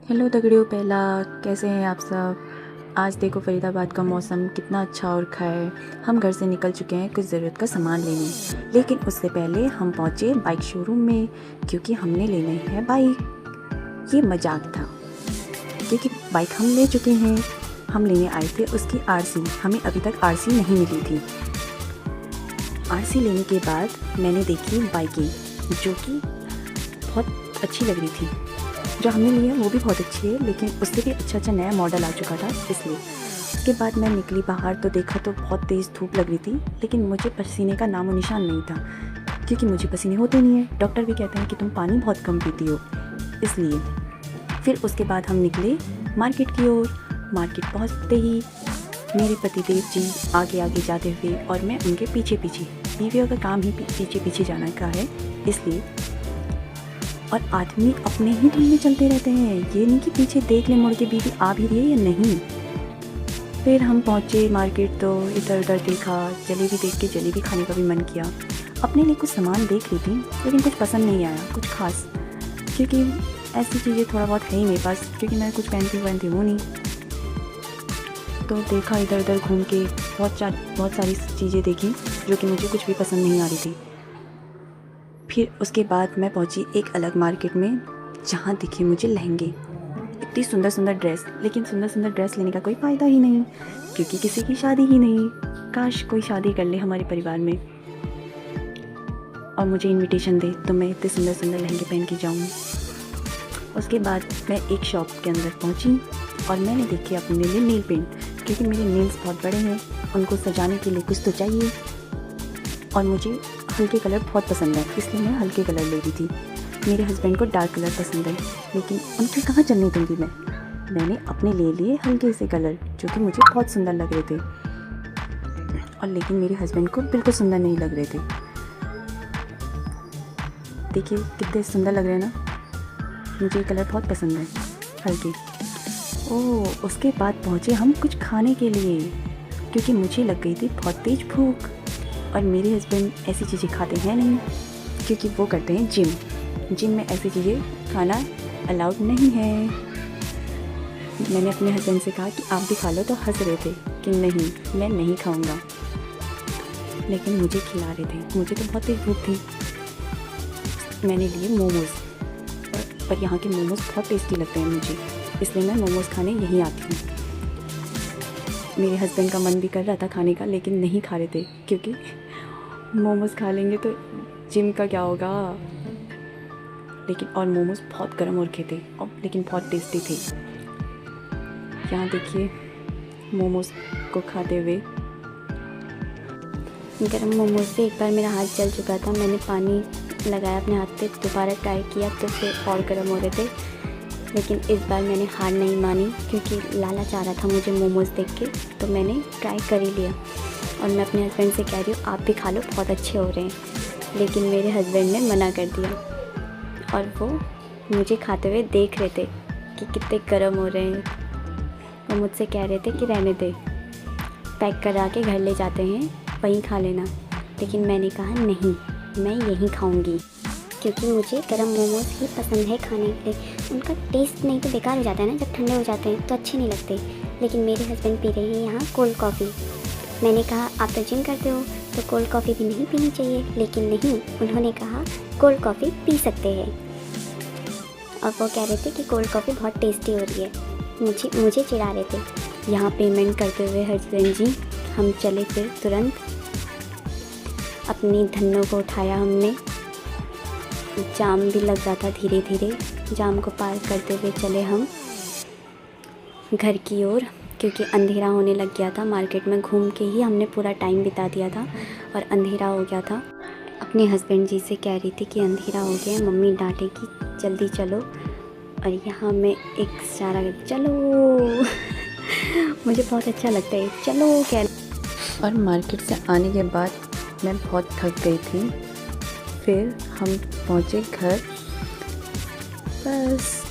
Hello दगड़ियों, पहला कैसे हैं आप सब। आज देखो फरीदाबाद का मौसम कितना अच्छा हो रखा है। हम घर से निकल चुके हैं कुछ ज़रूरत का सामान लेने, लेकिन उससे पहले हम पहुँचे बाइक शोरूम में क्योंकि हमने लेना है बाइक। ये मजाक था क्योंकि बाइक हम ले चुके हैं। हम लेने आए थे उसकी आरसी। हमें अभी तक आरसी नहीं मिली थी। आरसी लेने के बाद मैंने देखी बाइकें जो कि बहुत अच्छी लग रही थी। जो हमने लिया वो भी बहुत अच्छी है, लेकिन उससे भी अच्छा नया मॉडल आ चुका था, इसलिए। उसके बाद मैं निकली बाहर तो देखा तो बहुत तेज़ धूप लग रही थी, लेकिन मुझे पसीने का नामो निशान नहीं था क्योंकि मुझे पसीने होते नहीं है। डॉक्टर भी कहते हैं कि तुम पानी बहुत कम पीती हो, इसलिए। फिर उसके बाद हम निकले मार्केट की ओर। मार्केट पहुँचते ही मेरे पतिदेव जी आगे आगे जाते हुए और मैं उनके पीछे पीछे। बीवियों का काम ही पीछे पीछे जाना का है, इसलिए। और आदमी अपने ही धुन में चलते रहते हैं, ये नहीं कि पीछे देख ले मुड़ के बीवी आ भी रही है या नहीं। फिर हम पहुँचे मार्केट तो इधर उधर देखा, जलेबी देख के जलेबी खाने का भी मन किया। अपने लिए कुछ सामान देख रही थी, लेकिन कुछ पसंद नहीं आया कुछ खास, क्योंकि ऐसी चीज़ें थोड़ा बहुत है ही मेरे पास, क्योंकि मैं कुछ पहनती हूँ नहीं। तो देखा इधर उधर घूम के, बहुत सारी चीज़ें देखी जो कि मुझे कुछ भी पसंद नहीं आ रही थी। फिर उसके बाद मैं पहुंची एक अलग मार्केट में, जहां दिखे मुझे लहंगे। इतनी सुंदर सुंदर ड्रेस, लेकिन सुंदर सुंदर ड्रेस लेने का कोई फ़ायदा ही नहीं क्योंकि किसी की शादी ही नहीं। काश कोई शादी कर ले हमारे परिवार में और मुझे इनविटेशन दे तो मैं इतने सुंदर सुंदर लहंगे पहन के जाऊँ। उसके बाद मैं एक शॉप के अंदर पहुंची और मैंने देखे अपने लिए नेल पेंट, क्योंकि मेरे नेल्स बहुत बड़े हैं, उनको सजाने के लिए कुछ तो चाहिए। और मुझे हल्के कलर बहुत पसंद है, इसलिए मैं हल्के कलर ले रही थी। मेरे हस्बैंड को डार्क कलर पसंद है, लेकिन उनके कहाँ चलने दूँगी मैंने अपने ले लिए हल्के से कलर जो कि मुझे बहुत सुंदर लग रहे थे, और लेकिन मेरे हस्बैंड को बिल्कुल सुंदर नहीं लग रहे थे। देखिए कितने सुंदर लग रहे हैं ना। मुझे ये कलर बहुत पसंद है, हल्के। ओह, उसके बाद पहुँचे हम कुछ खाने के लिए, क्योंकि मुझे लग गई थी बहुत तेज़ भूख। और मेरे हस्बैंड ऐसी चीज़ें खाते हैं नहीं, क्योंकि वो करते हैं जिम में ऐसी चीज़ें खाना अलाउड नहीं है। मैंने अपने हस्बैंड से कहा कि आप भी खा लो, तो हंस रहे थे कि नहीं मैं नहीं खाऊंगा, लेकिन मुझे खिला रहे थे। मुझे तो बहुत तेज़ भूख थी। मैंने लिए मोमोज़, पर यहाँ के मोमोज़ बहुत टेस्टी लगते हैं मुझे, इसलिए मैं मोमोज़ खाने यहीं आती हूँ। मेरे हस्बैंड का मन भी कर रहा था खाने का, लेकिन नहीं खा रहे थे, क्योंकि मोमोज़ खा लेंगे तो जिम का क्या होगा। लेकिन और मोमोज़ बहुत गर्म और थे, और लेकिन बहुत टेस्टी थे। यहाँ देखिए मोमोज़ को खाते हुए। गरम मोमोज से एक बार मेरा हाथ जल चुका था। मैंने पानी लगाया अपने हाथ पे, दोबारा ट्राई किया तो फिर और गर्म हो रहे थे। लेकिन इस बार मैंने हार नहीं मानी, क्योंकि लालच आ रहा था मुझे मोमोज़ देख के, तो मैंने ट्राई कर ही लिया। और मैं अपने हस्बैंड से कह रही हूँ आप भी खा लो, बहुत अच्छे हो रहे हैं। लेकिन मेरे हस्बैंड ने मना कर दिया, और वो मुझे खाते हुए देख रहे थे कि कितने गर्म हो रहे हैं। वो मुझसे कह रहे थे कि रहने दे, पैक करा के घर ले जाते हैं, वहीं खा लेना। लेकिन मैंने कहा नहीं, मैं यहीं खाऊंगी, क्योंकि मुझे गरम मोमोज़ ही पसंद है खाने के लिए। उनका टेस्ट नहीं तो बेकार हो जाता है ना, जब ठंडे हो जाते हैं तो अच्छे नहीं लगते। लेकिन मेरे हस्बैंड पी रहे हैं यहाँ कोल्ड कॉफ़ी। मैंने कहा आप तो जिम करते हो तो कोल्ड कॉफ़ी भी नहीं पीनी चाहिए, लेकिन नहीं, उन्होंने कहा कोल्ड कॉफ़ी पी सकते हैं। और वो कह रहे थे कि कोल्ड कॉफ़ी बहुत टेस्टी हो रही है, मुझे चिढ़ा रहे थे। यहाँ पेमेंट करते हुए हस्बैंड जी हम चले फिर तुरंत। अपनी धन्नों को उठाया हमने। जाम भी लग रहा था धीरे धीरे, जाम को पार करते हुए चले हम घर की ओर, क्योंकि अंधेरा होने लग गया था। मार्केट में घूम के ही हमने पूरा टाइम बिता दिया था और अंधेरा हो गया था। अपने हस्बैंड जी से कह रही थी कि अंधेरा हो गया, मम्मी डांटेगी, जल्दी चलो। और यहाँ मैं एक इशारा चलो मुझे बहुत अच्छा लगता है चलो कह। और मार्केट से आने के बाद मैं बहुत थक गई थी। फिर हम पहुँचे घर, बस।